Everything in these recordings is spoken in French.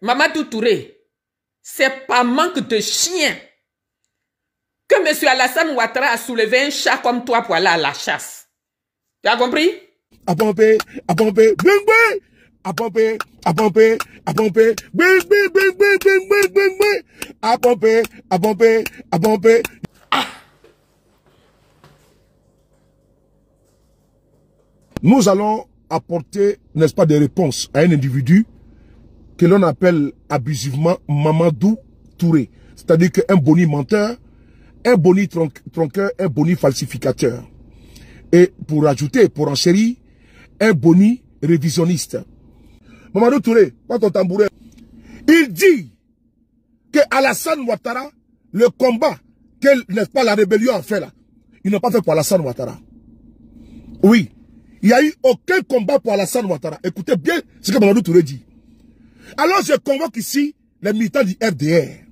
Mamadou Touré, c'est pas manque de chien que M. Alassane Ouattara a soulevé un chat comme toi pour aller à la chasse. Tu as compris? Abombé, abombé, bing, abombé, abombé, abombé, bing, bing, bing, bing, bing, bing, bing, bing, abombé, abombé, abombé. Nous allons apporter, n'est-ce pas, des réponses à un individu que l'on appelle abusivement Mamadou Touré. C'est-à-dire qu'un boni menteur, un boni tronqueur, un boni falsificateur. Et pour ajouter, pour enchérir, un boni révisionniste. Mamadou Touré, pas ton tambourin. Il dit que Alassane Ouattara, le combat que, n'est-ce pas, la rébellion a fait là, ils n'ont pas fait pour Alassane Ouattara. Oui. Il n'y a eu aucun combat pour Alassane Ouattara. Écoutez bien ce que Mamadou Touré dit. Alors je convoque ici les militants du FDR.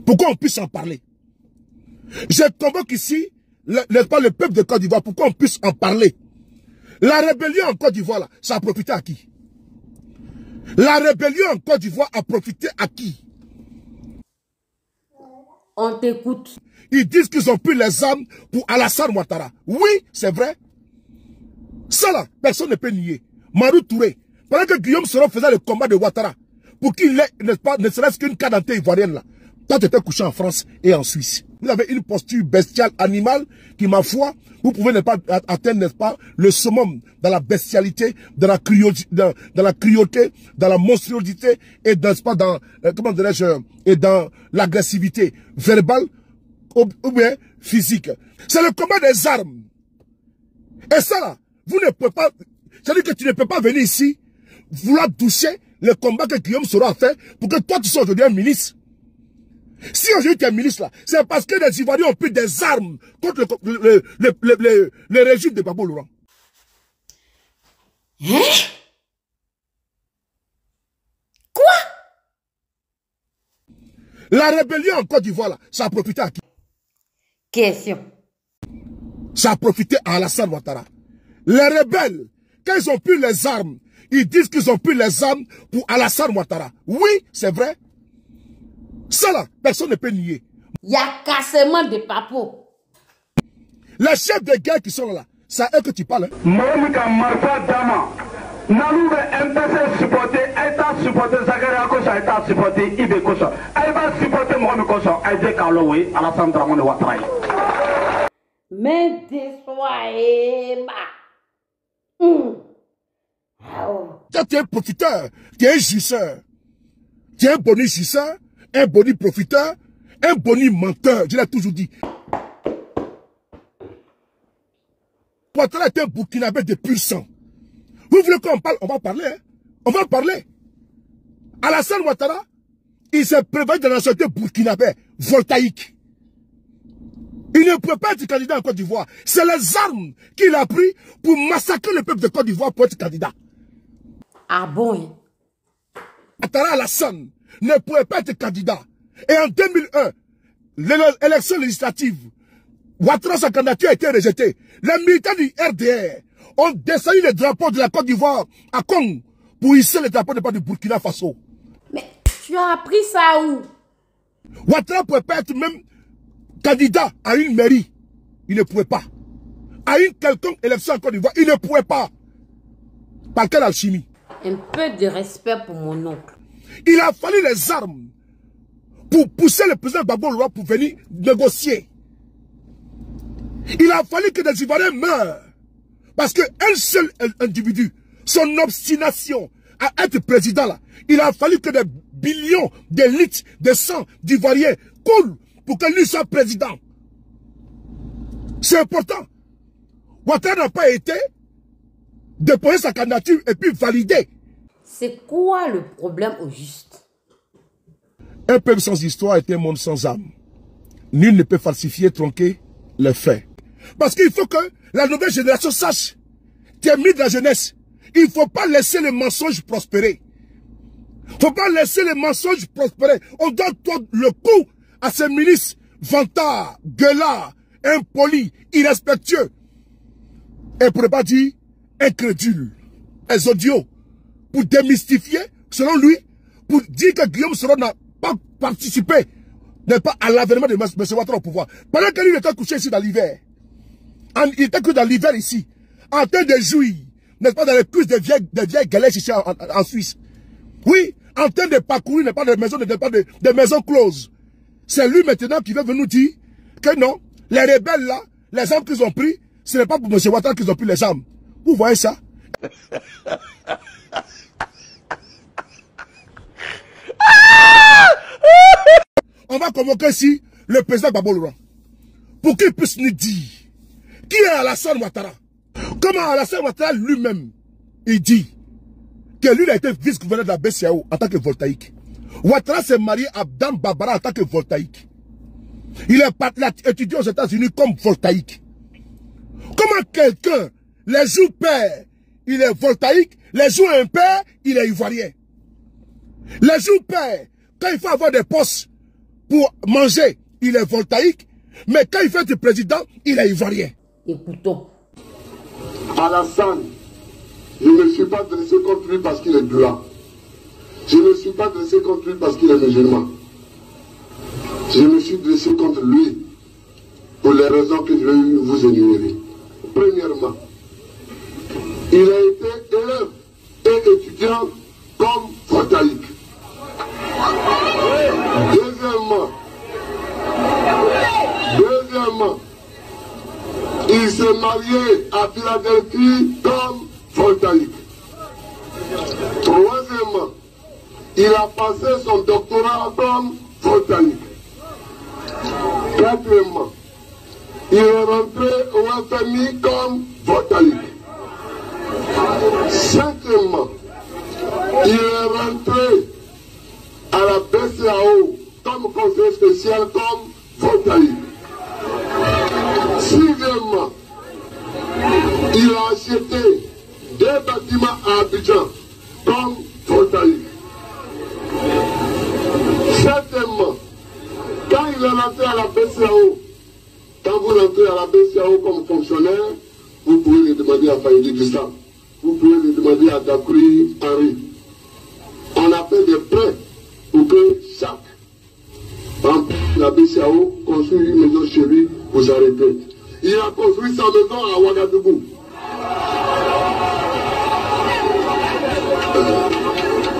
Pourquoi on puisse en parler. Je convoque ici, n'est-ce pas, le peuple de Côte d'Ivoire, pourquoi on puisse en parler. La rébellion en Côte d'Ivoire, là, ça a profité à qui? La rébellion en Côte d'Ivoire a profité à qui? On t'écoute. Ils disent qu'ils ont pris les armes pour Alassane Ouattara. Oui, c'est vrai. Ça là, personne ne peut nier. Mamadou Touré, pendant que Guillaume Soro faisait le combat de Ouattara, pour qu'il ait, n'est-ce pas, ne serait-ce qu'une carte d'identité ivoirienne là, toi tu étais couché en France et en Suisse. Vous avez une posture bestiale, animale, qui, ma foi, vous pouvez ne pas atteindre, n'est-ce pas, le summum dans la bestialité, dans la cruauté, dans la monstruosité, et n'est-ce pas, dans, comment dirais-je, et dans l'agressivité verbale, ou bien physique. C'est le combat des armes. Et ça là, vous ne pouvez pas, c'est-à-dire que tu ne peux pas venir ici, vouloir toucher le combat que Guillaume Soro a fait pour que toi tu sois aujourd'hui un ministre. Si aujourd'hui tu es ministre là, c'est parce que les Ivoiriens ont pris des armes contre le régime de Gbagbo Laurent. Hein? Quoi? La rébellion en Côte d'Ivoire là, ça a profité à qui? Question. Ça a profité à Alassane Ouattara. Les rebelles, quand ils ont pris les armes, ils disent qu'ils ont pris les armes pour Alassane Ouattara. Oui, c'est vrai. Ça là, personne ne peut nier. Il y a cassement de papo. Les chefs de guerre qui sont là, c'est à eux que tu parles. Mohamed Marfa Dama, Nalou MPC supporter, Aïta supporter, Zagaria Kosa, Aïta supporter, Ibe Kosa. Aïba supporter Mohamed Kosa, Aïde Kalowe, Alassane Dramane Ouattara. Mais désoyez ma. Toi, tu es un profiteur, tu es un jouisseur. Tu es un boni jouisseur, un boni profiteur, un boni menteur. Je l'ai toujours dit. Ouattara est un Burkinabé de pur sang. Vous voulez qu'on parle? On va parler. Hein? On va parler. Alassane Ouattara, il s'est prévalu de la nationalité burkinabé, voltaïque. Il ne peut pas être candidat en Côte d'Ivoire. C'est les armes qu'il a pris pour massacrer le peuple de Côte d'Ivoire pour être candidat. Ah bon? Ouattara Alassane ne pouvait pas être candidat. Et en 2001, l'élection législative, Ouattara, sa candidature a été rejetée. Les militants du RDR ont descendu le drapeau de la Côte d'Ivoire à Kong pour hisser le drapeau du Burkina Faso. Mais tu as appris ça où? Ouattara ne pouvait pas être même candidat à une mairie. Il ne pouvait pas. À une quelconque élection en Côte d'Ivoire, il ne pouvait pas. Par quelle alchimie? Un peu de respect pour mon oncle. Il a fallu les armes pour pousser le président Gbagbo Laurent pour venir négocier. Il a fallu que des Ivoiriens meurent. Parce qu'un seul individu, son obstination à être président là, il a fallu que des billions de litres de sang d'Ivoiriens coulent pour que lui soit président. C'est important. Ouattara n'a pas été déposer sa candidature et puis valider. C'est quoi le problème au juste? Un peuple sans histoire est un monde sans âme. Nul ne peut falsifier, tronquer les faits. Parce qu'il faut que la nouvelle génération sache. Tu es mis de la jeunesse. Il ne faut pas laisser les mensonges prospérer. Il ne faut pas laisser les mensonges prospérer. On donne le coup à ces ministres vantards, gueulards, impolis, irrespectueux. Et pour ne pas dire incrédules, les odieux. Pour démystifier, selon lui, pour dire que Guillaume Soro n'a pas participé, n'est pas à l'avènement de M. Ouattara au pouvoir. Pendant que lui était couché ici dans l'hiver, il était que dans l'hiver ici, en train de jouir, n'est-ce pas, dans les cuisses des vieilles galères ici en Suisse. Oui, en train de parcourir, n'est pas de maisons, de maisons closes. C'est lui maintenant qui veut venir nous dire que non, les rebelles là, les armes qu'ils ont pris, ce n'est pas pour M. Ouattara qu'ils ont pris les armes. Vous voyez ça? On va convoquer ici le président Gbagbo Laurent pour qu'il puisse nous dire qui est Alassane Ouattara. Comment Alassane Ouattara lui-même, il dit que lui a été vice-gouverneur de la BCAO en tant que voltaïque. Ouattara s'est marié à Dame Barbara en tant que voltaïque. Il est étudié aux États-Unis comme voltaïque. Comment quelqu'un, les jours père, il est voltaïque, les jours impair, il est ivoirien. Les jours père, quand il faut avoir des postes pour manger, il est voltaïque, mais quand il fait du président, il est ivoirien. Écoutons. Alassane, je ne me suis pas dressé contre lui parce qu'il est blanc. Je ne me suis pas dressé contre lui parce qu'il est musulman. Je me suis dressé contre lui pour les raisons que je vais vous énumérer. Premièrement, il a été élève et étudiant comme voltaïque. Deuxièmement, il s'est marié à Philadelphie comme voltaïque. Troisièmement, il a passé son doctorat comme voltaïque. Quatrièmement, il est rentré au FMI comme voltaïque. Cinquièmement, il est rentré à la BCAO comme conseiller spécial comme voltaïque. Sixièmement, il a acheté des bâtiments à Abidjan comme voltaïque. Septièmement, quand il est rentré à la BCAO, quand vous rentrez à la BCAO comme fonctionnaire, vous pouvez le demander à Faïdi Gustave, vous pouvez le demander à Dakri Henri. On a fait des prêts pour que chaque la BCAO construit une maison chez lui pour sa retraite. Il a construit sa maison à Ouagadougou.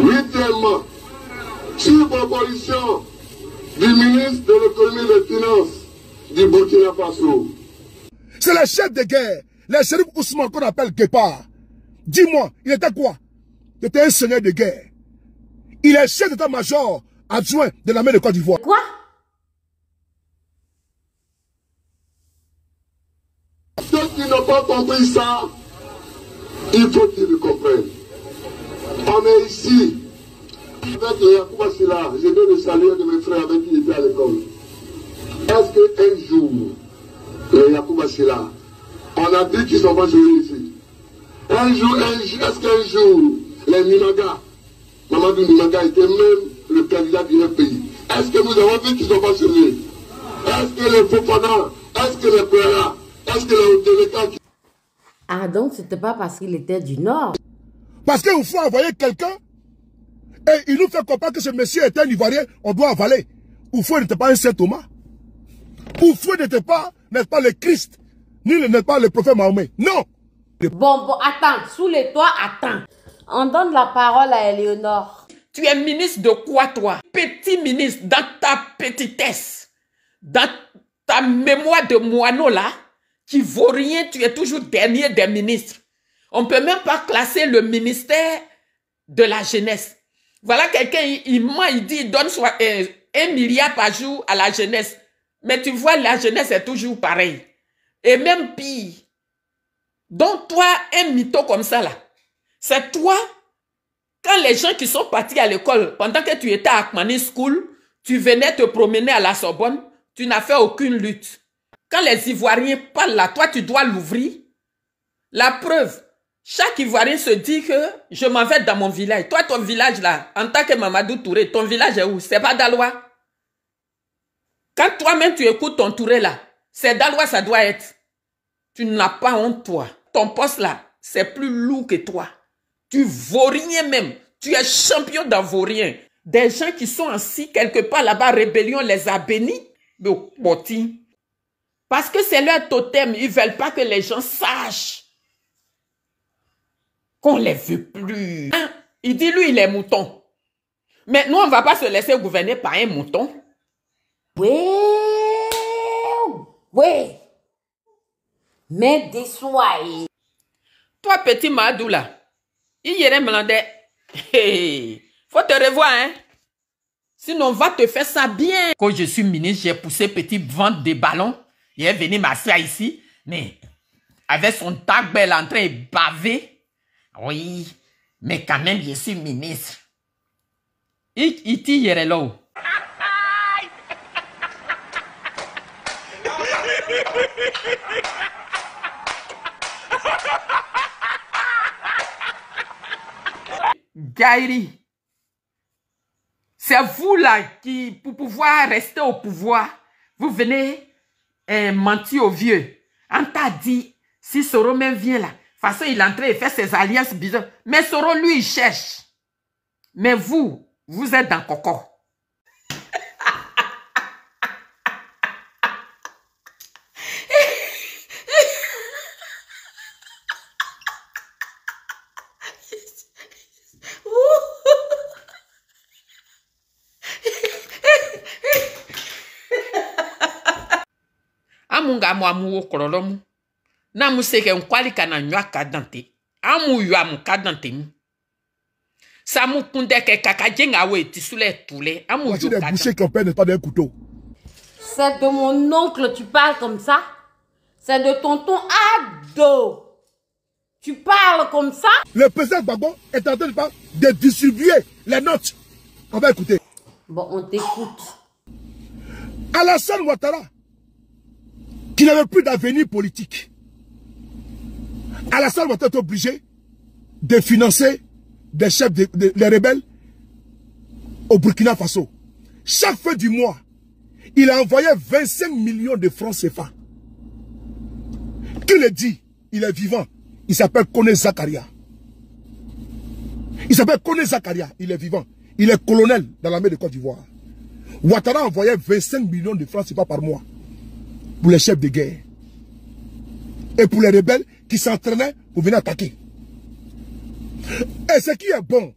Huitièmement, sur proposition du ministre de l'économie et des finances du Burkina Faso. C'est le chef de guerre, le shérif Ousmane qu'on appelle Guépard. Dis-moi, il était quoi? Il était un seigneur de guerre. Il est chef d'état-major adjoint de l'armée de Côte d'Ivoire. Quoi? Ceux qui n'ont pas compris ça, il faut qu'ils le comprennent. On est ici avec le Yacouba Silla. Je vais le saluer de mes frères avec qui il était à l'école. Est-ce qu'un jour, le Yacouba Silla, on a dit qu'ils sont pas joués ici? Est-ce qu'un jour, les Nimaga, Mamadou Nimaga était même le candidat du pays? Est-ce que nous avons dit qu'ils sont pas joués? Est-ce que les Fofana, est-ce que les Péra, est-ce que les Oteleka... Ah donc c'était pas parce qu'il était du Nord. Parce qu'il faut envoyer quelqu'un et il nous fait comprendre que ce monsieur est un Ivoirien, on doit avaler. Oufoué n'était pas un Saint Thomas. Oufoué n'était pas, n'est-ce pas, le Christ, ni n'est pas le prophète Mahomet. Non. Bon, attends, sous les toits, attends. On donne la parole à Éléonore. Tu es ministre de quoi, toi? Petit ministre, dans ta petitesse, dans ta mémoire de moineau, là, qui vaut rien, tu es toujours dernier des ministres. On ne peut même pas classer le ministère de la jeunesse. Voilà quelqu'un, il dit, il donne 1 milliard par jour à la jeunesse. Mais tu vois, la jeunesse est toujours pareille. Et même pire. Donc toi, un mytho comme ça là, c'est toi, quand les gens qui sont partis à l'école, pendant que tu étais à Akmani School, tu venais te promener à la Sorbonne, tu n'as fait aucune lutte. Quand les Ivoiriens parlent là, toi tu dois l'ouvrir. La preuve, chaque Ivoirien se dit que je m'en vais dans mon village. Toi, ton village là, en tant que Mamadou Touré, ton village est où? C'est pas Daloa. Quand toi-même tu écoutes ton Touré là, c'est Daloa ça doit être. Tu n'as pas honte toi. Ton poste là, c'est plus lourd que toi. Tu vaux rien même. Tu es champion dans vaurien. Des gens qui sont assis quelque part là-bas, rébellion les a bénis. Parce que c'est leur totem. Ils ne veulent pas que les gens sachent qu'on ne les veut plus. Hein? Il dit, lui, il est mouton. Mais nous, on ne va pas se laisser gouverner par un mouton. Oui. Oui. Mais déçois. Toi, petit Madou, là, il y a un melandais. Faut te revoir, hein. Sinon, on va te faire ça bien. Quand je suis ministre, j'ai poussé petit vendre des ballons. Il est venu m'asseoir ici. Mais avec son tag belle en train de baver. Oui, mais quand même, je suis ministre. Il tire là. Gaïri, c'est vous là qui, pour pouvoir rester au pouvoir, vous venez mentir aux vieux. On t'a dit, si Soro même vient là, de toute façon il est en train de faire ses alliances bizarres. Mais Soro, lui, il cherche. Mais vous, vous êtes dans coco. Amunga mo amu okrolomu. Na mu seke nkwali kana nywa kadante. Amu yu amu kadante mu. Samu kunde ke kaka jenga we tisule toule. Amu yu kadante. Boucher qu'on perd n'est pas d'un couteau. C'est de mon oncle, tu parles comme ça? C'est de tonton Ado. Tu parles comme ça? Le président Gbagbo est en train de distribuer les notes. On va écouter. Bon, on t'écoute. Alassane Ouattara, qui n'avait plus d'avenir politique. Alassane Ouattara est obligé de financer des chefs des rebelles au Burkina Faso. Chaque fin du mois, il a envoyé 25 millions de francs CFA. Qui le dit? Il est vivant. Il s'appelle Kone Zakaria. Il s'appelle Kone Zakaria. Il est vivant. Il est colonel dans l'armée de Côte d'Ivoire. Ouattara a envoyé 25 millions de francs CFA par mois pour les chefs de guerre. Et pour les rebelles qui s'entraînaient pour venir attaquer. Et ce qui est bon,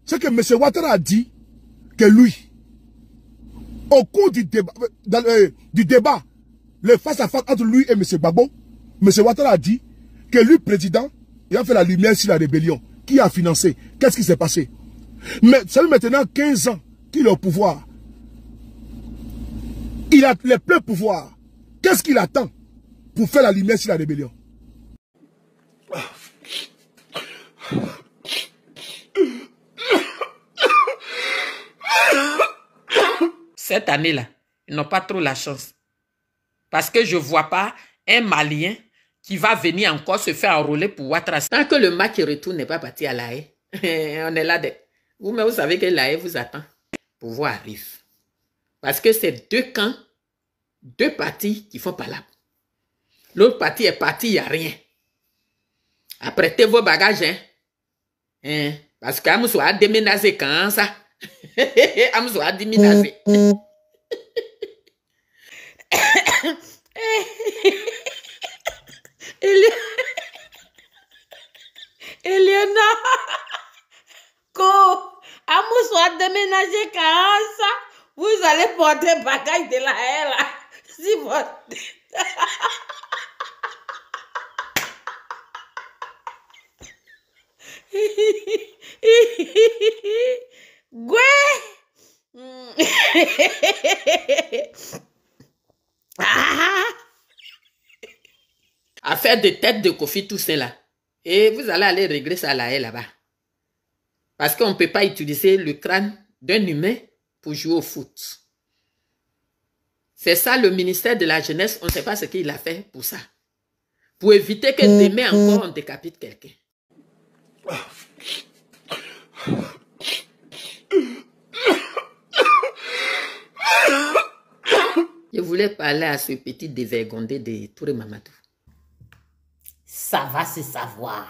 c'est que M. Ouattara a dit que lui, au cours du débat, le face-à-face entre lui et M. Gbagbo, M. Ouattara a dit que lui, président, il a fait la lumière sur la rébellion. Qui a financé? Qu'est-ce qui s'est passé? Mais ça fait maintenant 15 ans qu'il est au pouvoir. Il a les pleins pouvoirs. Qu'est-ce qu'il attend pour faire la lumière sur la rébellion? Cette année-là, ils n'ont pas trop la chance. Parce que je ne vois pas un Malien qui va venir encore se faire enrôler pour Ouattara. Tant que le match retour n'est pas parti à La Haye, on est là. Vous savez que La Haye vous attend. Le pouvoir arrive. Parce que c'est deux camps, deux partis qui font pas là. L'autre parti est parti, il n'y a rien. Apprêtez vos bagages. Hein? Parce qu'Amoussou a déménagé quand ça. Amoussou a déménagé. Eliana, Amoussou a déménagé quand ça. Vous allez porter bagage de La Haye là. Si votre... Affaire de tête de Kofi, tout cela. Et vous allez aller régler ça à La Haye là-bas. Parce qu'on ne peut pas utiliser le crâne d'un humain pour jouer au foot. C'est ça le ministère de la Jeunesse, on ne sait pas ce qu'il a fait pour ça. Pour éviter que demain encore on décapite quelqu'un. Je voulais parler à ce petit dévergondé de Touré Mamadou. Ça va se savoir.